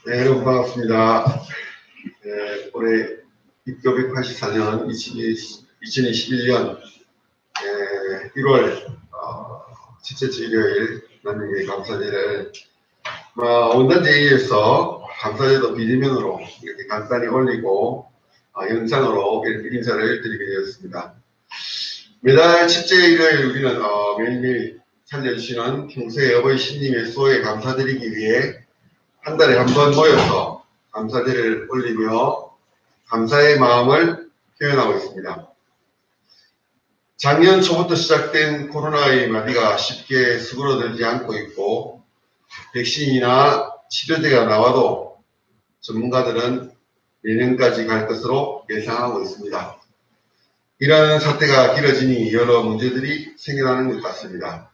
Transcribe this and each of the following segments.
네, 여러분 반갑습니다. 네, 올해 입교 184년 2021년 1월 첫째 주 일요일 남에게 감사제를 원단제의에서 감사제도 비대면으로 이렇게 간단히 올리고 영상으로 이렇게 인사를 드리게 되었습니다. 매달 첫째 일요일 우리는 매일매일 살려주시는 평소의 어버이 신님의 수호에 감사드리기 위해 한 달에 한 번 모여서 감사제를 올리며 감사의 마음을 표현하고 있습니다. 작년 초부터 시작된 코로나의 마비가 쉽게 수그러들지 않고 있고 백신이나 치료제가 나와도 전문가들은 내년까지 갈 것으로 예상하고 있습니다. 이런 사태가 길어지니 여러 문제들이 생겨나는 것 같습니다.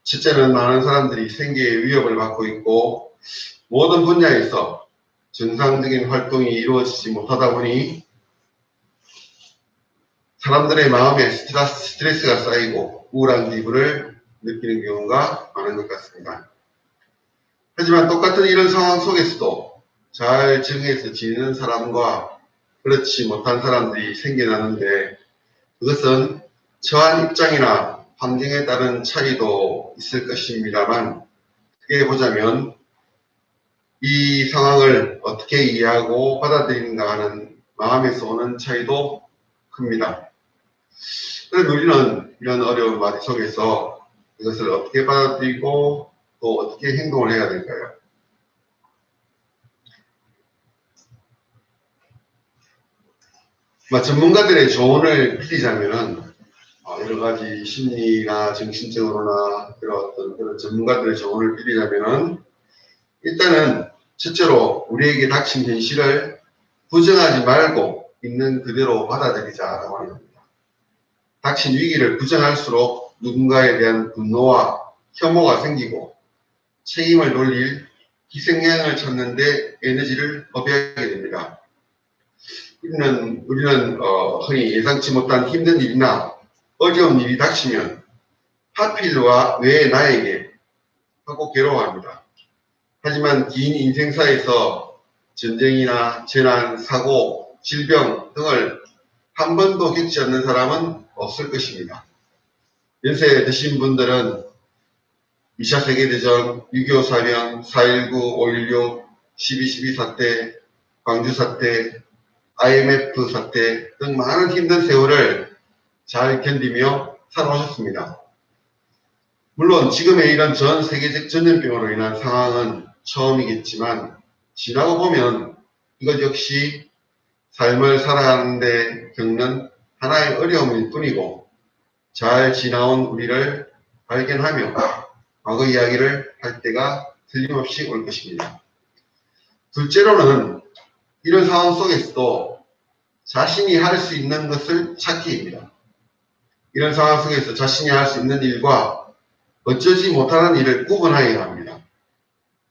첫째는 많은 사람들이 생계의 위협을 받고 있고 모든 분야에서 정상적인 활동이 이루어지지 못하다 보니 사람들의 마음에 스트레스가 쌓이고 우울한 기분을 느끼는 경우가 많은 것 같습니다. 하지만 똑같은 이런 상황 속에서도 잘 정해서 지내는 사람과 그렇지 못한 사람들이 생겨나는데 그것은 처한 입장이나 환경에 따른 차이도 있을 것입니다만 크게 보자면 이 상황을 어떻게 이해하고 받아들이는가 하는 마음에서 오는 차이도 큽니다. 그래서 우리는 이런 어려운 마디 속에서 이것을 어떻게 받아들이고 또 어떻게 행동을 해야 될까요? 전문가들의 조언을 빌리자면은 여러 가지 심리나 정신적으로나 그런 전문가들의 조언을 빌리자면은 일단은 첫째로 우리에게 닥친 현실을 부정하지 말고 있는 그대로 받아들이자라고 하는 겁니다. 닥친 위기를 부정할수록 누군가에 대한 분노와 혐오가 생기고 책임을 돌릴 희생양을 찾는 데 에너지를 허비하게 됩니다. 우리는 흔히 예상치 못한 힘든 일이나 어려운 일이 닥치면 하필 왜 나에게 하고 괴로워합니다. 하지만 긴 인생사에서 전쟁이나 재난, 사고, 질병 등을 한 번도 겪지 않는 사람은 없을 것입니다. 연세 드신 분들은 2차 세계대전, 6.25 사변, 4.19, 5.16, 12.12 사태, 광주 사태, IMF 사태 등 많은 힘든 세월을 잘 견디며 살아오셨습니다. 물론 지금의 이런 전 세계적 전염병으로 인한 상황은 처음이겠지만 지나고 보면 이것 역시 삶을 살아가는데 겪는 하나의 어려움일 뿐이고 잘 지나온 우리를 발견하며 과거 이야기를 할 때가 틀림없이 올 것입니다. 둘째로는 이런 상황 속에서도 자신이 할 수 있는 것을 찾기입니다. 이런 상황 속에서 자신이 할 수 있는 일과 어쩌지 못하는 일을 구분하여야 합니다.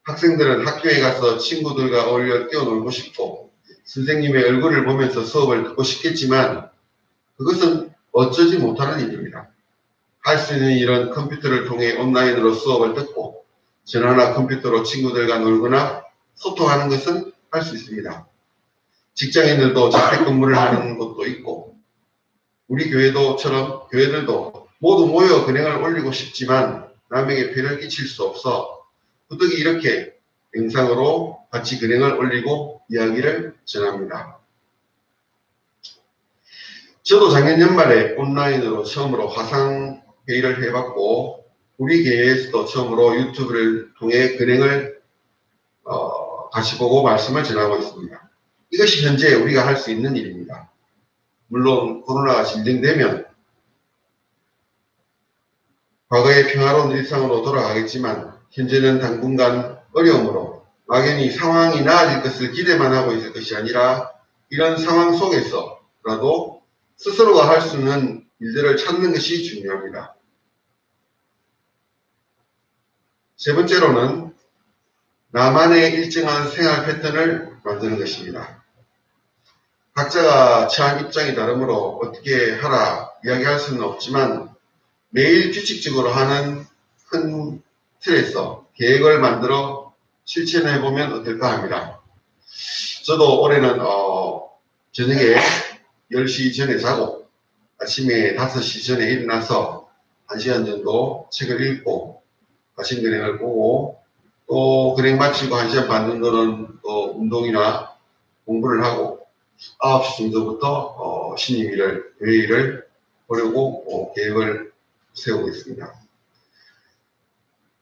학생들은 학교에 가서 친구들과 어울려 뛰어놀고 싶고 선생님의 얼굴을 보면서 수업을 듣고 싶겠지만 그것은 어쩌지 못하는 일입니다. 할 수 있는 일은 컴퓨터를 통해 온라인으로 수업을 듣고 전화나 컴퓨터로 친구들과 놀거나 소통하는 것은 할 수 있습니다. 직장인들도 재택근무를 하는 곳도 있고 우리 교회들도 모두 모여 근행을 올리고 싶지만 남에게 폐를 끼칠 수 없어 부득이 이렇게 영상으로 같이 근행을 올리고 이야기를 전합니다. 저도 작년 연말에 온라인으로 처음으로 화상회의를 해봤고 우리 교회에서도 처음으로 유튜브를 통해 근행을 같이 보고 말씀을 전하고 있습니다. 이것이 현재 우리가 할 수 있는 일입니다. 물론 코로나가 진정되면 과거의 평화로운 일상으로 돌아가겠지만 현재는 당분간 어려움으로 막연히 상황이 나아질 것을 기대만 하고 있을 것이 아니라 이런 상황 속에서라도 스스로가 할 수 있는 일들을 찾는 것이 중요합니다. 세 번째로는 나만의 일정한 생활 패턴을 만드는 것입니다. 각자가 처한 입장이 다르므로 어떻게 하라 이야기할 수는 없지만 매일 규칙적으로 하는 큰 틀에서 계획을 만들어 실천해보면 어떨까 합니다. 저도 올해는 저녁에 10시 전에 자고 아침에 5시 전에 일어나서 1시간 정도 책을 읽고 아침 근행을 보고 또 근행 마치고 1시간 반 정도는 또 운동이나 공부를 하고 9시 정도부터 신임일을 회의를 보려고 계획을 세우고 있습니다.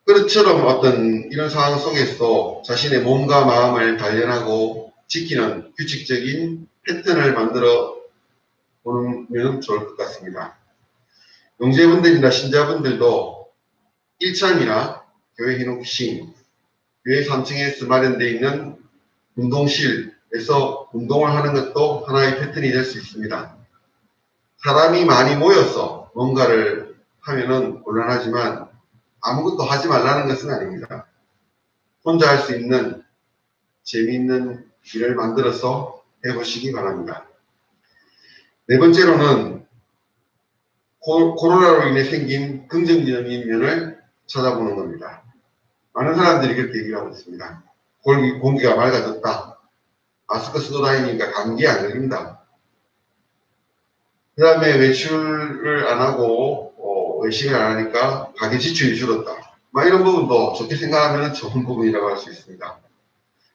그처럼 어떤 이런 상황 속에서 자신의 몸과 마음을 단련하고 지키는 규칙적인 패턴을 만들어 보면 좋을 것 같습니다. 영재분들이나 신자분들도 일참이나 교회 hin옥신, 교회 3층에서 마련되어 있는 운동실에서 운동을 하는 것도 하나의 패턴이 될 수 있습니다. 사람이 많이 모여서 뭔가를 하면은 곤란하지만 아무것도 하지 말라는 것은 아닙니다. 혼자 할 수 있는 재미있는 일을 만들어서 해보시기 바랍니다. 네 번째로는 코로나로 인해 생긴 긍정적인 면을 찾아보는 겁니다. 많은 사람들이 그렇게 얘기를 하고 있습니다. 공기가 맑아졌다. 마스크 쓰고 다니니까 감기에 안 걸린다. 그 다음에 외출을 안 하고 외식을 안 하니까 가계 지출이 줄었다. 이런 부분도 좋게 생각하면 좋은 부분이라고 할 수 있습니다.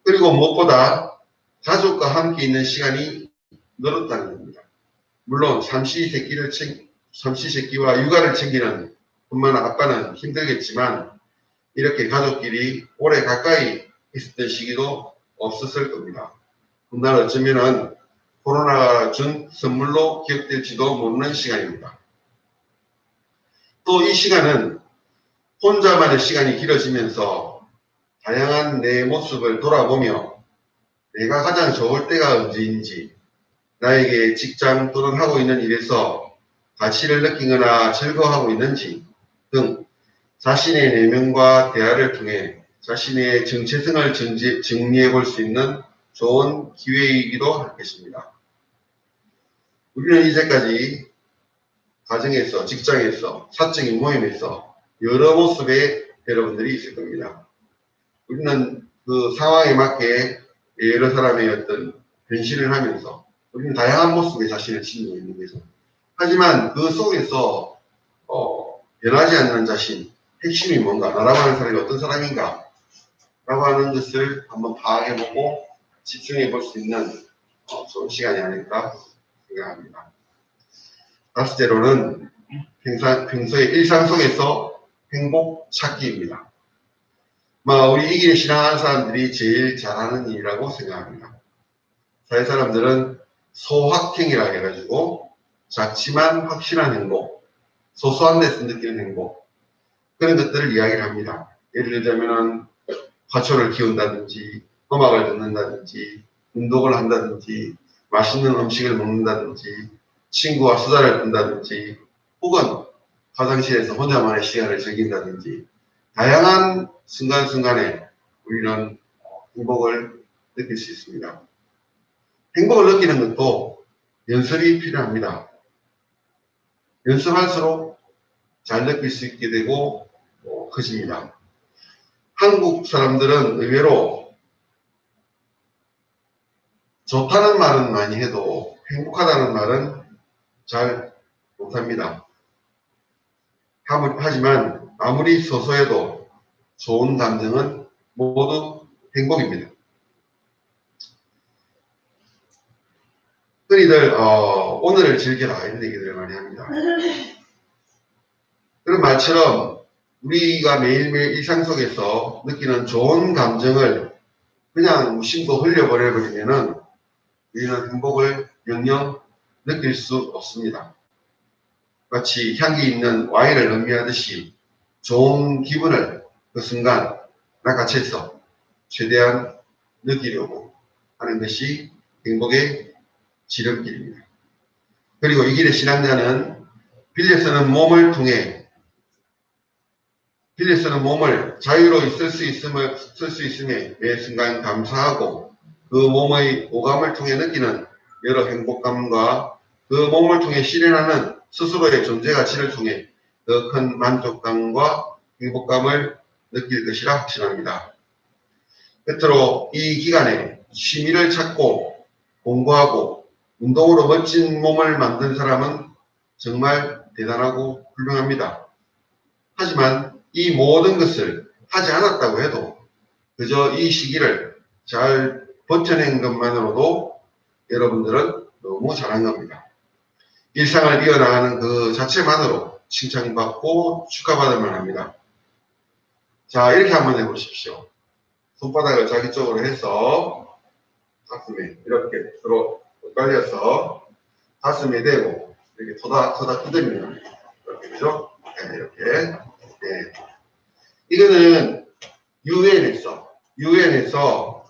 그리고 무엇보다 가족과 함께 있는 시간이 늘었다는 겁니다. 물론 삼시세끼와 육아를 챙기는 엄마나 아빠는 힘들겠지만 이렇게 가족끼리 오래 가까이 있었던 시기도 없었을 겁니다. 훗날 어쩌면은 코로나가 준 선물로 기억될지도 모르는 시간입니다. 또 이 시간은 혼자만의 시간이 길어지면서 다양한 내 모습을 돌아보며 내가 가장 좋을 때가 언제인지, 나에게 직장 또는 하고 있는 일에서 가치를 느끼거나 즐거워하고 있는지 등 자신의 내면과 대화를 통해 자신의 정체성을 정리해 볼 수 있는 좋은 기회이기도 할 것입니다. 우리는 이제까지 가정에서, 직장에서, 사적인 모임에서 여러 모습의 여러분들이 있을 겁니다. 우리는 그 상황에 맞게 여러 사람의 어떤 변신을 하면서 우리는 다양한 모습의 자신을 지니고 있는 거죠. 하지만 그 속에서 변하지 않는 자신, 핵심이 뭔가, 나라고 하는 사람이 어떤 사람인가 라고 하는 것을 한번 파악해보고 집중해 볼 수 있는 좋은 시간이 아닐까 생각합니다. 다섯째로는 평소의 일상 속에서 행복 찾기입니다. 우리 이 길에 신앙하는 사람들이 제일 잘하는 일이라고 생각합니다. 사회 사람들은 소확행이라 해가지고 작지만 확실한 행복, 소소한 데서 느끼는 행복, 그런 것들을 이야기를 합니다. 예를 들자면은 화초를 키운다든지 음악을 듣는다든지 운동을 한다든지 맛있는 음식을 먹는다든지 친구와 수다를 떤다든지 혹은 화장실에서 혼자만의 시간을 즐긴다든지 다양한 순간순간에 우리는 행복을 느낄 수 있습니다. 행복을 느끼는 것도 연습이 필요합니다. 연습할수록 잘 느낄 수 있게 되고 커집니다. 한국 사람들은 의외로 좋다는 말은 많이 해도 행복하다는 말은 잘 못합니다. 하지만 아무리 소소해도 좋은 감정은 모두 행복입니다. 흔히들 오늘을 즐겨라 이런 얘기들을 많이 합니다. 그런 말처럼 우리가 매일매일 일상 속에서 느끼는 좋은 감정을 그냥 무심코 흘려버려버리면은 우리는 행복을 영영 느낄 수 없습니다. 마치 향기 있는 와인을 음미하듯이 좋은 기분을 그 순간 낚아채서 최대한 느끼려고 하는 것이 행복의 지름길입니다. 그리고 이 길의 신앙자는 빌려서는 몸을 자유로 쓸 수 있음에 매 순간 감사하고 그 몸의 오감을 통해 느끼는 여러 행복감과 그 몸을 통해 실현하는 스스로의 존재 가치를 통해 더 큰 만족감과 행복감을 느낄 것이라 확신합니다. 끝으로 이 기간에 취미를 찾고 공부하고 운동으로 멋진 몸을 만든 사람은 정말 대단하고 훌륭합니다. 하지만 이 모든 것을 하지 않았다고 해도 그저 이 시기를 잘 버텨낸 것만으로도 여러분들은 너무 잘한 겁니다. 일상을 이어나가는 그 자체만으로 칭찬받고 축하받을 만합니다. 자, 이렇게 한번 해보십시오. 손바닥을 자기 쪽으로 해서 가슴에 이렇게 서로 깔려서 가슴에 대고 이렇게 토닥 두드리면 이렇게 그죠? 네, 이렇게. 네. 이거는 유엔에서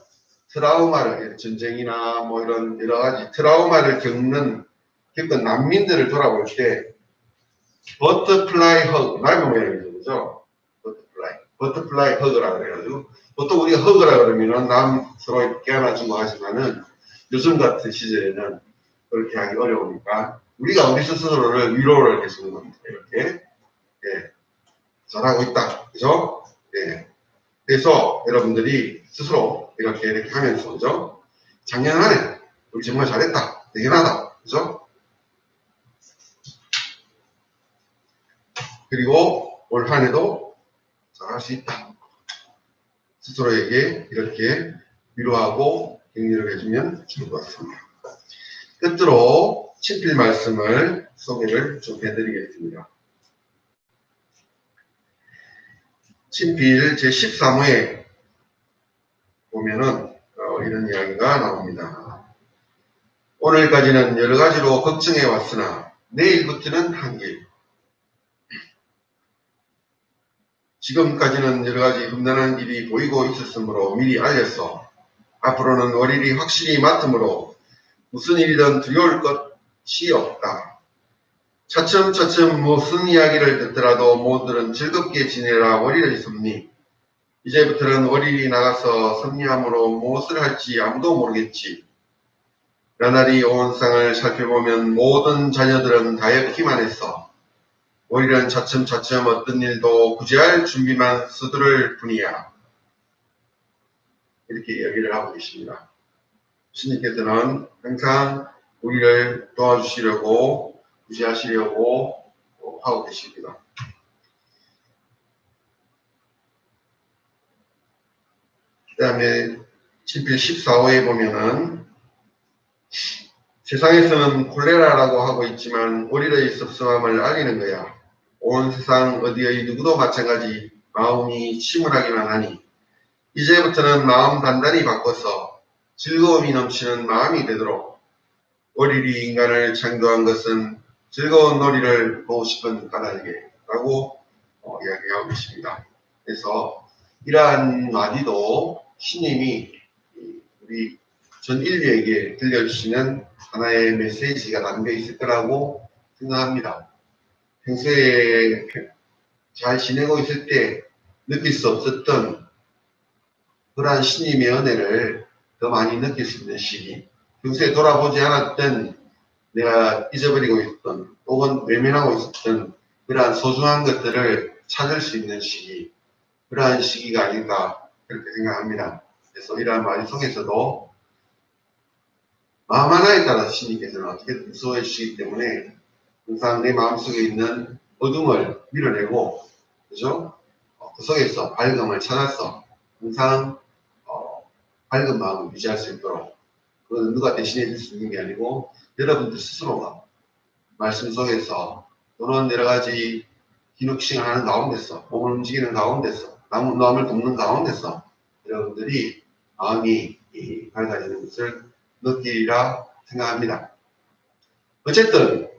트라우마를 전쟁이나 뭐 이런 여러 가지 트라우마를 겪은 난민들을 돌아볼 때 버터플라이 허그, 말고 모양이죠, 그죠? 버터플라이 허그라 그래가지고 보통 우리가 허그라 그러면은 남 서로 깨안아주고 하지만은 요즘 같은 시절에는 그렇게 하기 어려우니까 우리가 우리 스스로를 위로를 해주는 겁니다. 이렇게. 예. 잘하고 있다. 그죠? 예. 그래서 여러분들이 스스로 이렇게 하면서, 그죠? 작년 한 해, 우리 정말 잘했다. 대견하다. 그죠? 그리고 올 한 해도 잘할 수 있다. 스스로에게 이렇게 위로하고 격려를 해주면 좋을 것 같습니다. 끝으로 친필 말씀을 소개를 좀 해드리겠습니다. 친필 제13호에 보면은 이런 이야기가 나옵니다. 오늘까지는 여러 가지로 걱정해 왔으나 내일부터는 한길. 지금까지는 여러 가지 험난한 일이 보이고 있었으므로 미리 알렸어. 앞으로는 월일이 확실히 맡으므로 무슨 일이든 두려울 것이 없다. 차츰차츰 무슨 이야기를 듣더라도 모두는 즐겁게 지내라 월일의 섭리. 이제부터는 월일이 나가서 섭리함으로 무엇을 할지 아무도 모르겠지. 나날이 온 세상을 살펴보면 모든 자녀들은 다이어트만 했어. 월일은 차츰차츰 어떤 일도 구제할 준비만 서두를 뿐이야. 이렇게 이야기를 하고 계십니다. 주님께서는 항상 우리를 도와주시려고 구제하시려고 하고 계십니다. 그 다음에 친필 14호에 보면은 세상에서는 콜레라라고 하고 있지만 우리의 섭섭함을 알리는 거야. 온 세상 어디의 누구도 마찬가지 마음이 침울하기만 하니 이제부터는 마음 단단히 바꿔서 즐거움이 넘치는 마음이 되도록 월일이 인간을 창조한 것은 즐거운 놀이를 보고 싶은 까닭에 라고 이야기하고 있습니다. 그래서 이러한 마디도 신님이 우리 전 인류에게 들려주시는 하나의 메시지가 담겨 있을 거라고 생각합니다. 평소에 잘 지내고 있을 때 느낄 수 없었던 그러한 신님의 은혜를 더 많이 느낄 수 있는 시기, 평소에 돌아보지 않았던 내가 잊어버리고 있었던 혹은 외면하고 있었던 그러한 소중한 것들을 찾을 수 있는 시기, 그러한 시기가 아닌가 그렇게 생각합니다. 그래서 이러한 말 속에서도 마음 하나에 따라 신님께서는 어떻게든 수호해 주시기 때문에 항상 내 마음속에 있는 어둠을 밀어내고, 그죠? 그 속에서 밝음을 찾아서 항상 밝은 마음을 유지할 수 있도록, 그건 누가 대신해 줄 수 있는 게 아니고 여러분들 스스로가 말씀 속에서 또는 여러 가지 기능식을 하는 가운데서, 몸을 움직이는 가운데서, 남을 돕는 가운데서 여러분들이 마음이 밝아지는 것을 느끼리라 생각합니다. 어쨌든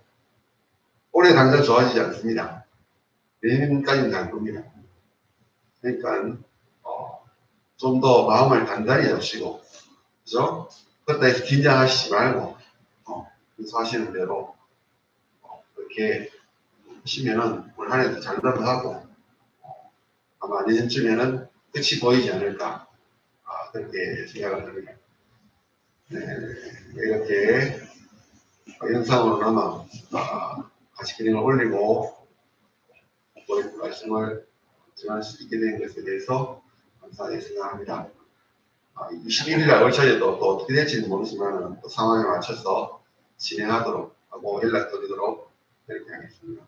올해 당장 좋아지지 않습니다. 내년까지는 갈 겁니다. 그러니까 좀 더 마음을 단단히 잡으시고, 그죠? 그렇다 해서 긴장하시지 말고 그래서 하시는 대로 그렇게 하시면은 올 한 해도 잘 넘어가고 아마 내년쯤에는 끝이 보이지 않을까 그렇게 생각을 합니다. 네, 이렇게 영상으로나마 같이 그림을 올리고 말씀을 지원할 수 있게 된 것에 대해서 감사하게 생각합니다. 21일날 월차에도 또 어떻게 될지는 모르지만 또 상황에 맞춰서 진행하도록 하고 연락드리도록 그렇게 하겠습니다.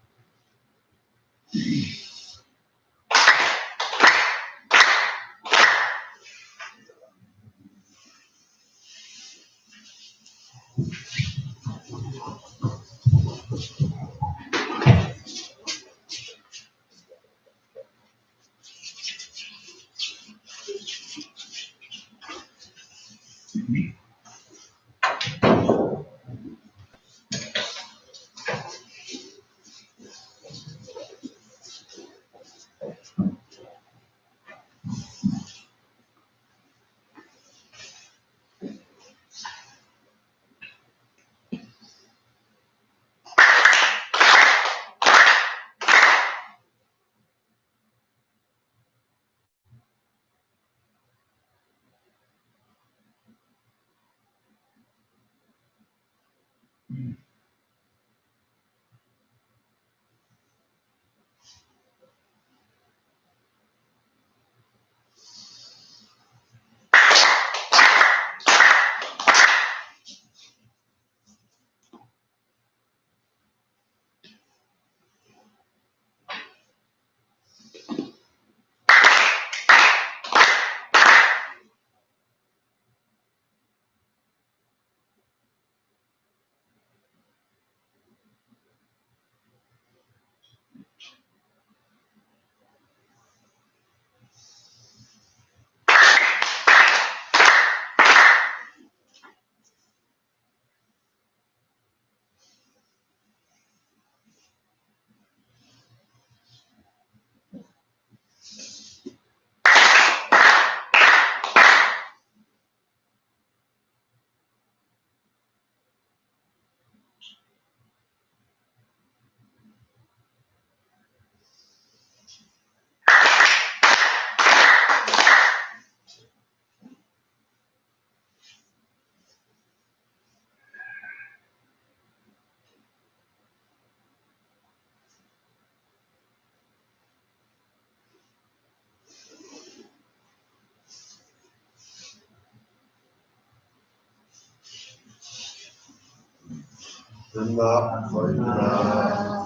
감사합니다.